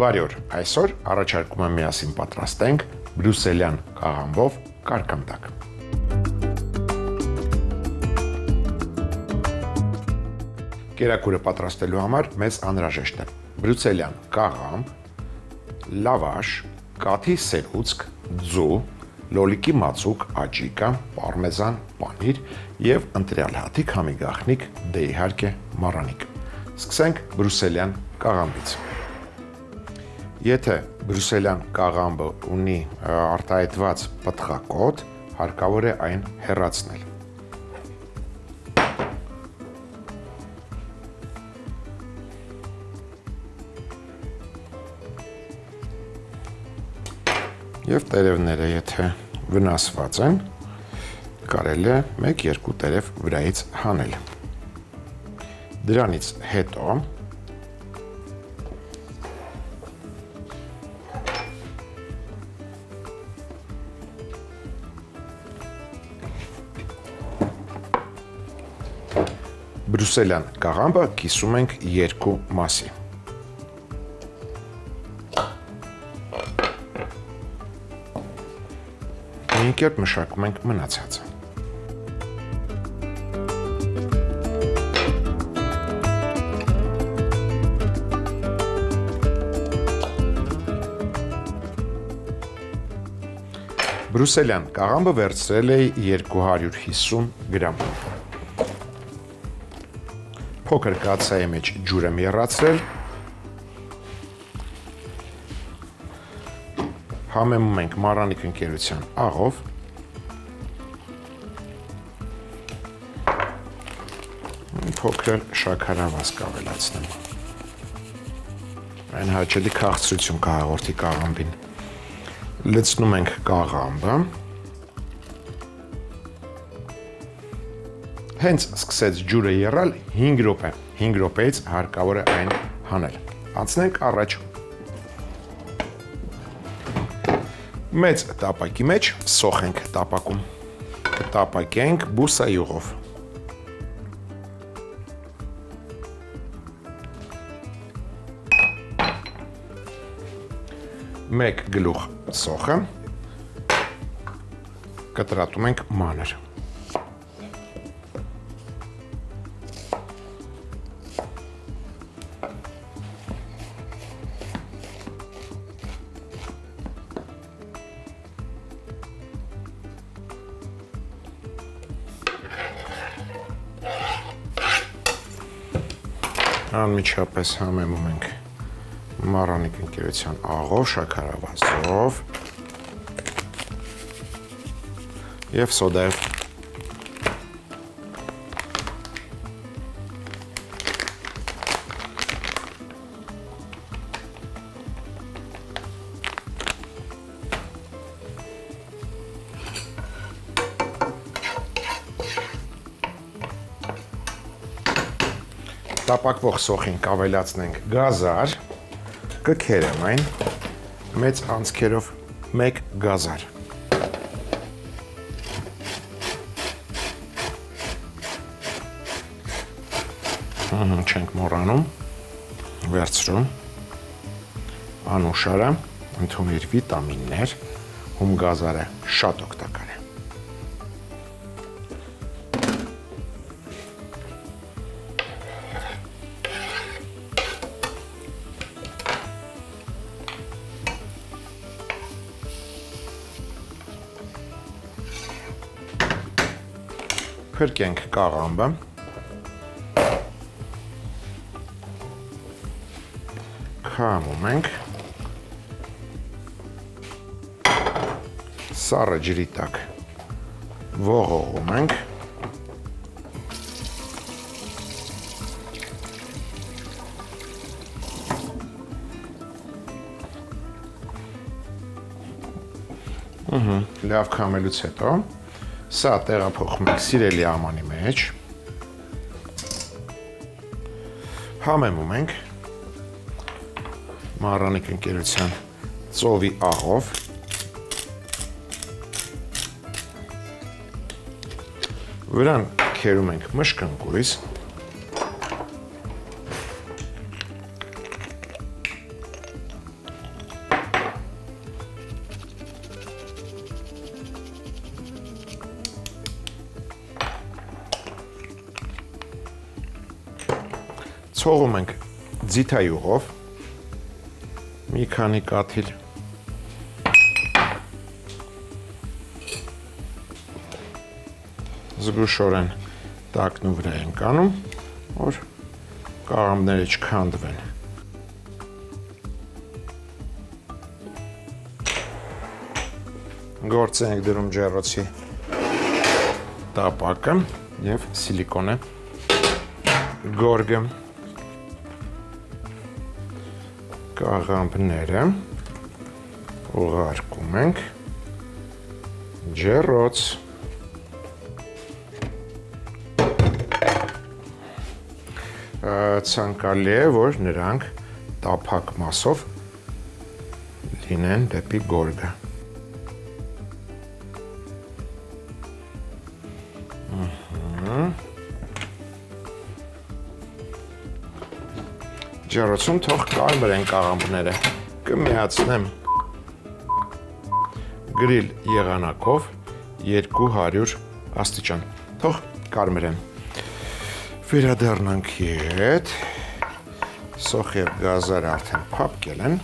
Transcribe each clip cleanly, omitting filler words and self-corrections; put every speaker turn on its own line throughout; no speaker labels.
Բարի օր, այսօր առաջարկում եմ միասին պատրաստենք բրյուսելյան կաղամբով կարկամտակ։ Կերակուրը պատրաստելու համար մեզ անհրաժեշտ է բրյուսելյան կաղամբ, լավաշ, կաթի սերուցք, ձու, լոլիկի մածուկ, աջիկա, պարմեզան, պանիր և ընտրյալ հատիկ համի գաղտնիք, դե իհարկե մառանիկ։ Սկսենք բրյուսելյան կաղամբից։ Եթե բրյուսելյան կաղամբը ունի արտահայտված պտղակոթ, հարկավոր է այն հեռացնել։ Եվ տերևները, եթե վնասված են, կարելի է 1-2 տերև վրայից հանել։ Դրանից հետո բրյուսելյան կաղամբը կիսում ենք 2 մասի։ Նույն կերպ մշակում ենք մնացածը։ Բրյուսելյան կաղամբը վերցրել էի 250 գրամ։ Փոքր կաթսայի մեջ ջուր եմ եռացրել, համեմում ենք մառանիկ ընկերության աղով, փոքր շաքարավազ կավելացնեմ, այն հաճելի քաղցրություն կհաղորդի կաղամբին, լցնում ենք կաղամբը, հենց սկսեց ջուրը եռալ 5 րոպե, 5 րոպեից հարկավոր է այն հանել, անցնենք առաջ, մեծ տապակի մեջ սոխ ենք տապակում, կտապակենք բուսայուղով, մեկ գլուխ սոխը կտրատում ենք մանր, անմիջապես համեմում ենք մառանիկ ընկերության աղով, շաքարավազով և սոդայով։ Տապակվող սոխին կավելացնենք գազար, կքերեմ այն, մեծ անցքերով 1 գազար։ Չենք մոռանում, վերցրում, անուշարը, ընդունել վիտամիններ, հում գազարը շատ օգտակար է։ Փրկենք կաղամբը, քամում ենք, սառը ջրի տակ ողողում ենք, լավ քամելուց հետո սա տեղափոխում ենք սիրելի ամանի մեջ, համեմում ենք մառանիկ ընկերության ծովի աղով, վրան քերում ենք մշկնկույզ, Ցողում ենք ձիթայուղով մի քանի կաթիլ զգուշորեն տակնու վրա ենք անում, որ կաղամբները չքանդվեն։ Գործ ենք դրում ջեռոցի տապակը և սիլիկոնե գորգը, կաղամբները ուղարկում ենք ջեռոց։ Ցանկալի է, որ նրանք տափակ մասով լինեն դեպի գորգը։ Ջեռոցում թող կարմրեն կաղամբները, կմիացնեմ գրիլ եղանակով 200 աստիճան, թող կարմրեն։ Վերադառնանք հետ, սոխ և գազարը արդեն փափկել են,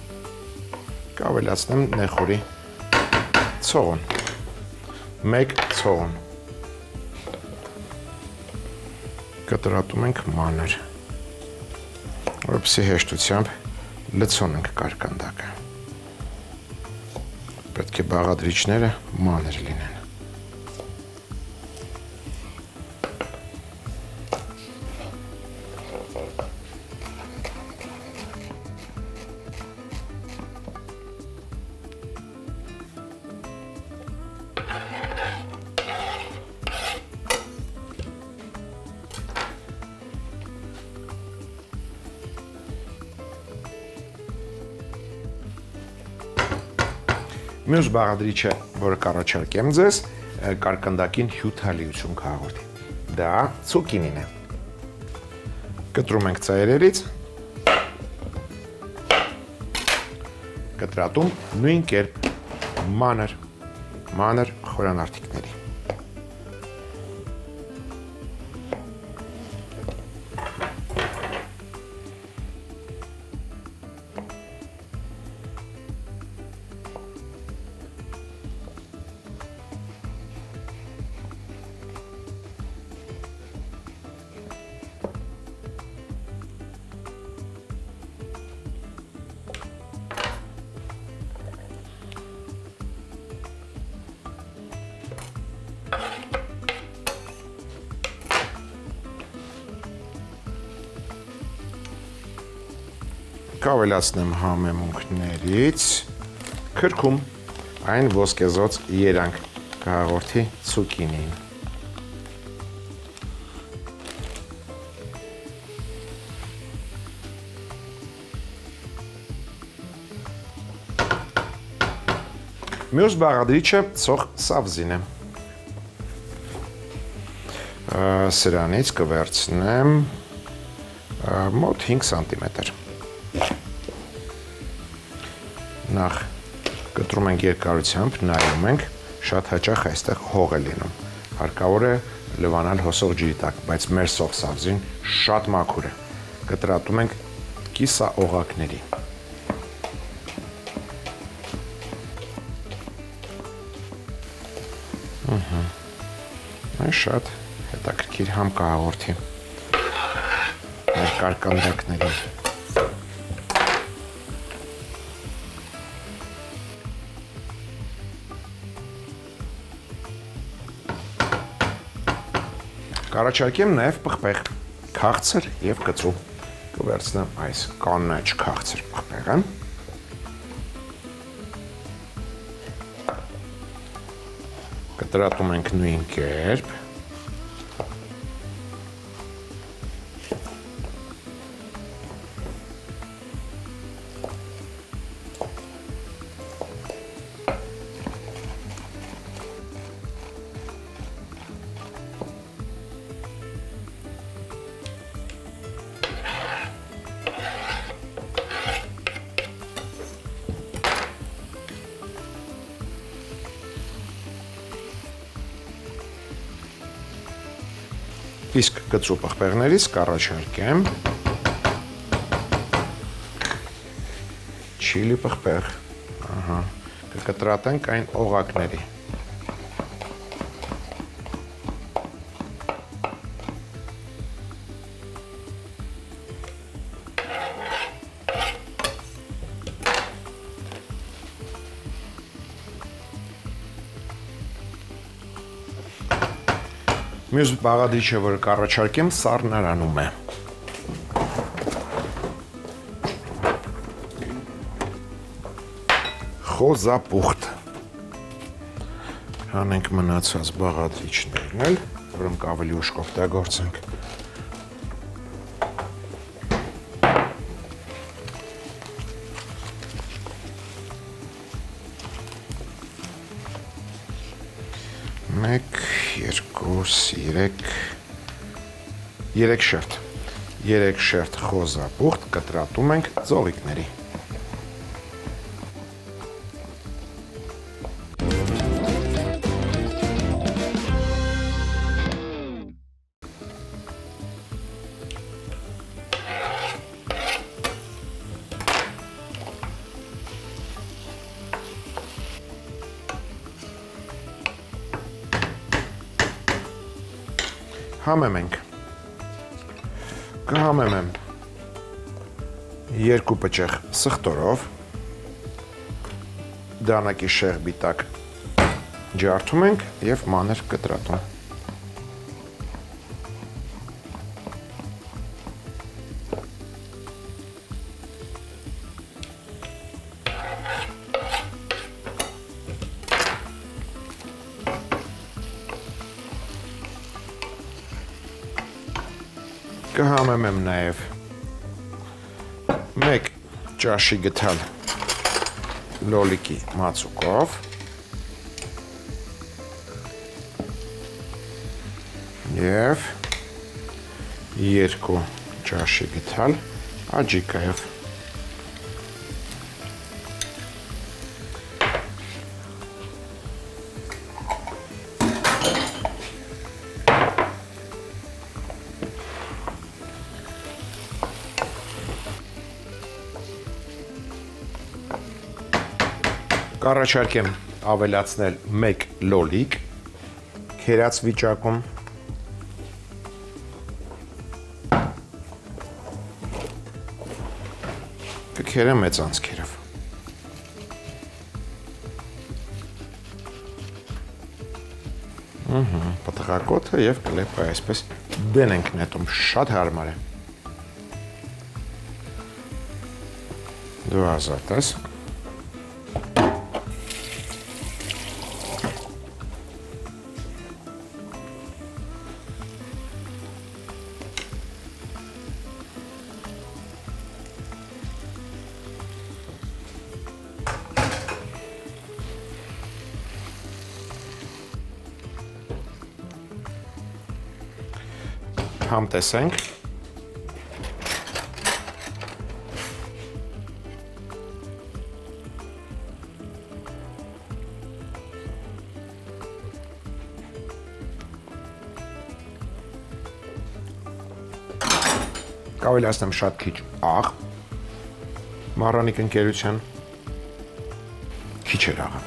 կավելացնեմ նեխորի ցողուն, 1 ցողուն, կտրատում ենք մանր, որպեսզի հեշտությամբ լցոնենք կարկանդակը, պետք է բաղադրիչները մանր լինեն։ Մյուս բաղադրիչը, որը կառաջարկեմ ձեզ, կարկանդակին հյութալիություն կհաղորդի։ Դա ցուկինին է։ Կտրում ենք ծայրերից, կտրատում նույն կերպ մանր խորանարդիկների։ Կավելացնեմ համեմունքներից, քրքում այն ոսկեզոծ երանք կհաղորդի ցուկինին։ Մյուս բաղադրիչը ցող սավզին է։ Սրանից կվերցնեմ մոտ 5 սանտիմետր։ Նախ կտրում ենք երկարությամբ, նայում ենք, շատ հաճախ այստեղ հող է լինում։ Հարկավոր է լվանալ հոսող ջրի տակ, բայց մեր սող սավզին շատ մաքուր է։ Կտրատում ենք կիսաօղակների։ Այն շատ հետաքրքիր համ կհաղորդի մեր կարկանդակներին։ Կառաջարկեմ նաև պղպեղ, քաղցր և կծու։ Կվերցնեմ այս կանաչ քաղցր պղպեղը։ Կտրատում ենք նույն կերպ։ Իսկ կծու պղպեղներից կառաջարկեմ չիլի պղպեղ, կկտրատենք այն օղակների։ Մյուս բաղադրիչը, որ կառաջարկեմ, սառնարանում է։ Խոզապուխտ։ Հանենք մնացած բաղադրիչներն էլ, որոնք ավելի ուշ կօգտագործենք։ Մեկ, երկուս, երեք շերտ։ Երեք շերտ խոզապուխտ կտրատում ենք ձողիկների։ Համեմենք, կհամեմեմ 2 պճեղ սխտորով, դանակի շեղբի տակ ջարդում ենք և մանր կտրատում։ Կհամեմեմ նաև 1 ճաշի գթալ լոլիկի մածուկով և 2 ճաշի գթալ աջիկայով։ Կառաջարկեմ ավելացնել 1 լոլիկ քերած վիճակում, կքերեմ մեծ անցքերով։ Պտղակոթը և կլեպը այսպես դեն ենք նետում, շատ հարմար է։ Դու ազատ ես։ Համ տեսենք։ Կավելացնեմ շատ քիչ աղ, մառանիկ ընկերության, քիչ էր աղը,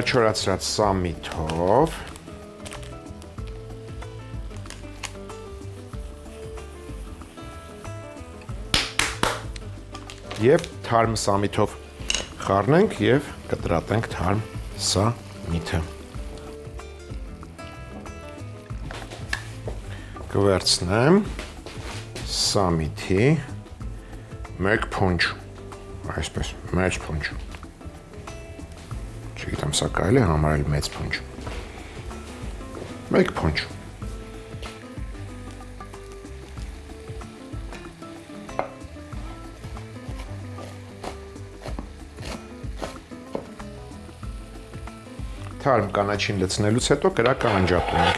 չորացրած սամիթով, և թարմ սամիթով խառնենք և կտրատենք թարմ սամիթը։ Կվերցնեմ սամիթի մեկ փունջ, այսպես, մեծ փունջ, չգիտեմ սա կարելի է համարել մեծ փունջ, մեկ փունջ, թարմ կանաչին լցնելուց հետո կրակը անջատում ենք։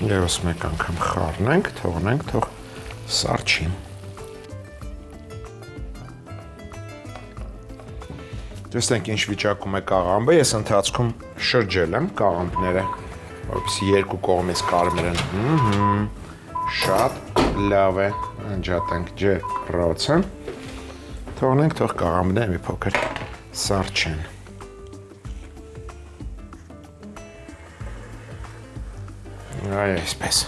Եվս մեկ անգամ խառնենք, թողնենք, թող սառչի։ Տեսնենք ինչ վիճակում է կաղամբը, ես ընթացքում շրջել եմ կաղամբները, որպեսզի երկու կողմից կարմրեն։ Շատ լավ է, անջատենք ջրոցը, թողնենք թող կաղամները մի փոքր սառչեն։ Այսպես։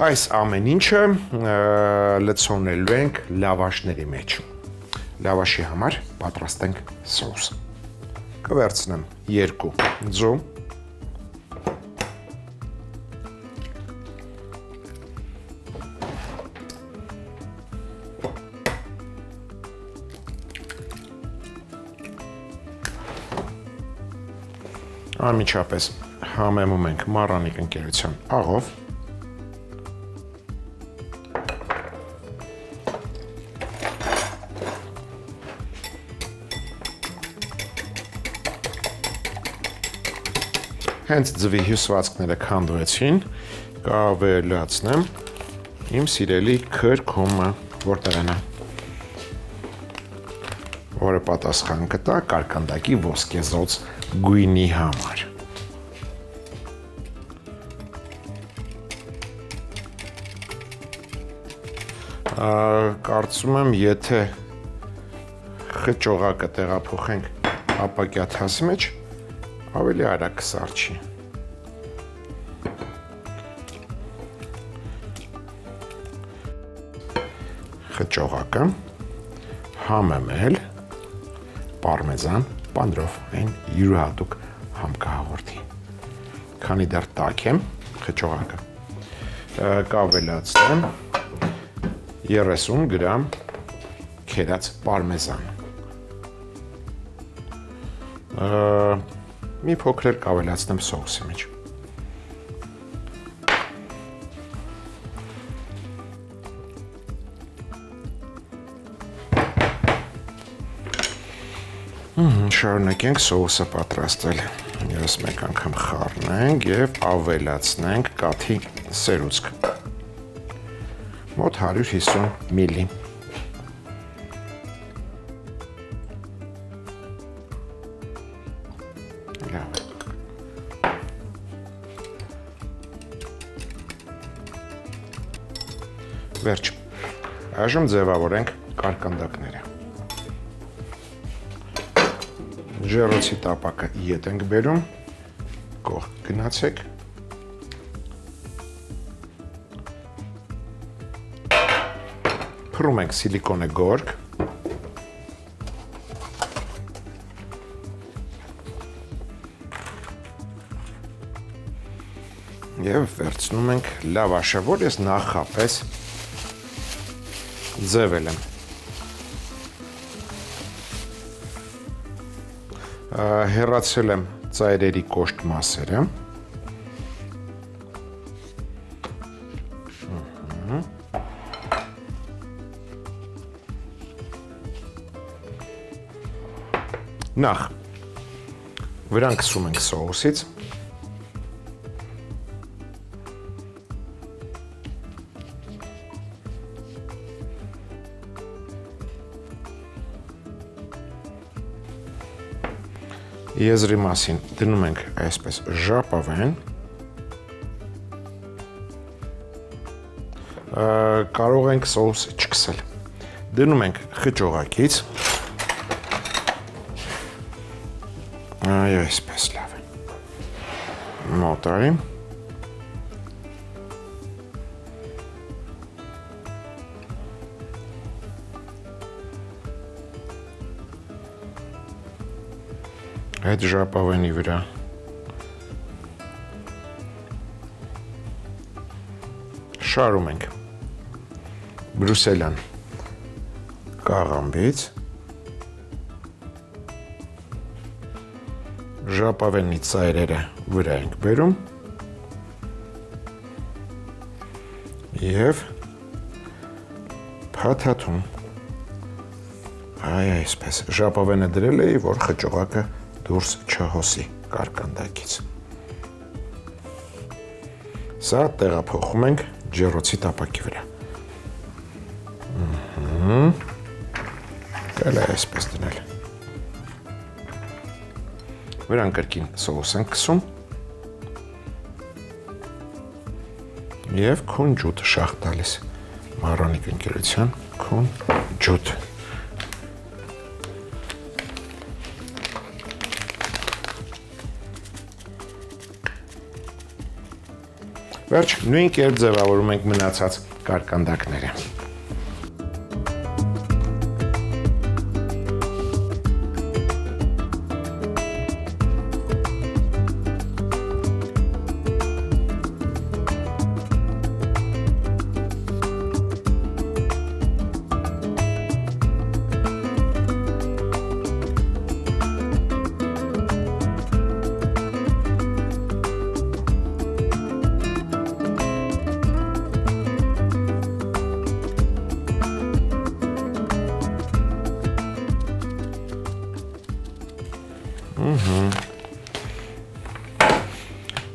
Այս ամեն ինչը լցոնելու ենք լավաշների մեջ։ Լավաշի համար պատրաստենք սոուս։ Կվերցնեմ 2 ձու, Անմիջապես համեմում ենք մառանիկ ընկերության աղով, հենց ձվի հյուսվածքները քանդվեցին, կավելացնեմ իմ սիրելի քրքումը, որտեղ է, որը պատասխան կտա կարկանդակի ոսկեզօծ գույնի համար։ Կարծում եմ, եթե խճողակը տեղափոխենք ապակյա թասի մեջ, ավելի արագ կսառչի։ Խճողակը համեմել պարմեզան պանդրով այն յուրահատուկ համ կհաղորդի։ Քանի դեռ տաք եմ խճողակը, կավելացնեմ 30 գրամ քերած պարմեզան։ Մի փոքր կավելացնեմ սոուսի մեջ։ Շարունակենք սոուսը պատրաստել։ Ես մեկ անգամ խառնենք և ավելացնենք կաթի սերուցք։ Մոտ 150 միլի։ Լավ է։ Վերջ։ Այժմ ձևավորենք կարկանդակները։ Ջեռոցի տապակը ետ ենք բերում, կողք գնացեք, փռում ենք սիլիկոնե գորգ, և վերցնում ենք լավաշը, որ ես նախապես ձևել եմ։ Հեռացել եմ ծայրերի կոշտ մասերը։ Նախ վրան քսում ենք սոուսից։ Եզրի մասին դնում ենք այսպես ժապավեն, կարող ենք սոուս չքսել, դնում ենք խճողակից, այսպես լավ է, մոտարի, այդ ժապավենի վրա շարում ենք բրուսելյան կաղամբից, ժապավենի ծայրերը վրա ենք բերում և փաթաթում, այսպես, ժապավենը դրել էի, որ խճողակը դուրս չհոսի կարկանդակից։ Սա տեղափոխում ենք ջեռոցի տապակի վրա։ Կարելի է այսպես դնել։ Վրան կրկին սոուս ենք քսում եւ քուն ջութը շաղ տալիս Մարոնիկ ընկերության քուն ջութ։ Վերջ նույն կերպ ձևավորում ենք մնացած կարկանդակները։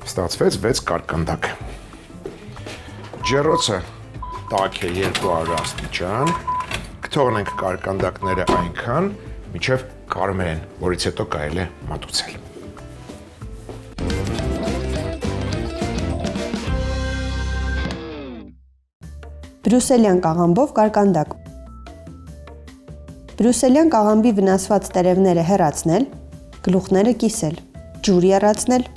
Ստացվեց 6 կարկանդակ։ Ջեռոցը տաք է 200 աստիճան, կթողնենք կարկանդակները այնքան, մինչև կարմեն, որից հետո կարելի է մատուցել։
Բրուսելյան կաղամբով կարկանդակ։ Բրուսելյան կաղամբի վնասված տերևները հեռացնել, գլուխները կիսել, ջուր եռացնել,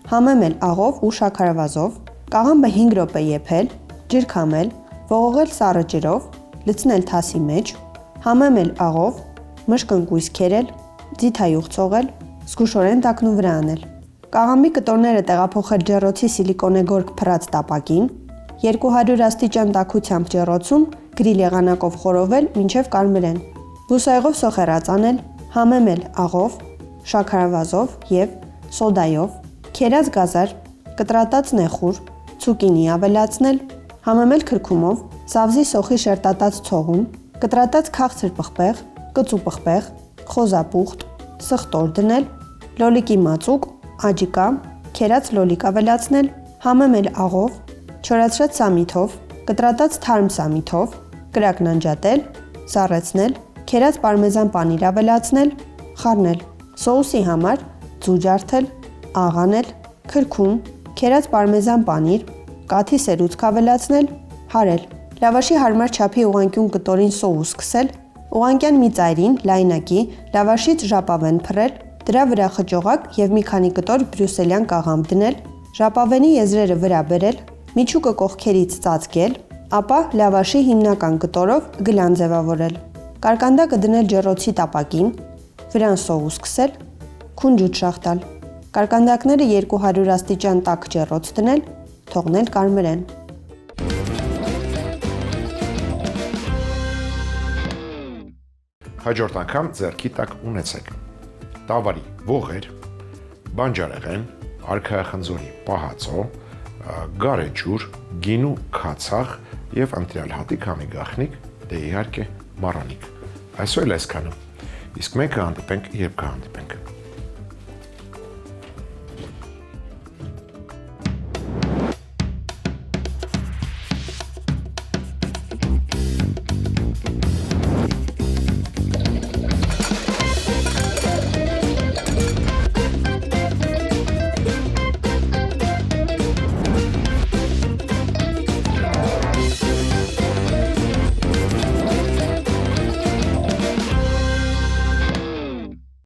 համեմել աղով ու շաքարավազով, կաղամբը 5 րոպե եփել, ջրքամել, ողողել սառը ջրով, լցնել թասի մեջ, համեմել աղով, մշկընկույզ քերել, ձիթայուղ ցողել, զգուշորեն տակնու վրա անել։ Կաղամբի կտորները տեղափոխել ջեռոցի սիլիկոնե գորգ փռած տապակին, 200 աստիճան տաքությամբ ջեռոցում գրիլ եղանակով խորովել մինչև կարմրեն։ Բուսայղով սոխեռած անել, համեմել աղով, շաքարավազով եւ սոդայով, քերած գազար, կտրատած նեխուր, ցուկինի ավելացնել, համեմել քրքումով, սավզի սոխի շերտատած ցողուն, կտրատած քաղցր պղպեղ, կծու պղպեղ, խոզապուխտ, սխտոր դնել, լոլիկի մածուկ, աջիկա, քերած լոլիկ ավելացնել, համեմել աղով, չորացրած սամիթով, կտրատած թարմ սամիթով, կրակն անջատել, սառեցնել, քերած պարմեզան պանիր ավելացնել, խառնել։ Սոուսի համար ձու ջարդել, աղ անել, քրքում, քերած պարմեզան պանիր, կաթի սերուցք ավելացնել, հարել։ Լավաշի հարմար չափի ուղղանկյուն կտորին սոուս սկսել, ուղղանկյան մի ծայրին, լայնակի, լավաշից ժապավեն փռել, դրա վրա խճողակ եւ մի քանի կտոր բրյուսելյան կաղամբ դնել, ժապավենի եզրերը վրա բերել, միջուկը կողքերից ծածկել, ապա լավաշի հիմնական կտորով գլան ձևավորել։ Կարկանդակը դնել ջեռոցի տապակին, վրան սոուս սկսել, քուն ջութ շաղ տալ։ Կարկանդակները 200 աստիճան տաք ջեռոց դնել, թողնել կարմրեն։
Հաջորդ անգամ ձեռքի տակ ունեցեք տավարի ողեր, բանջարեղեն, արքայախնձորի պահածո, գարեջուր, գինու քացախ եւ ընտրյալ հատիկ համի գախնիկ, դե իհարկե մարոնիկ։ Այսօր այսքանը։ Իսկ մենք կհանդիպենք, երբ կհանդիպենք։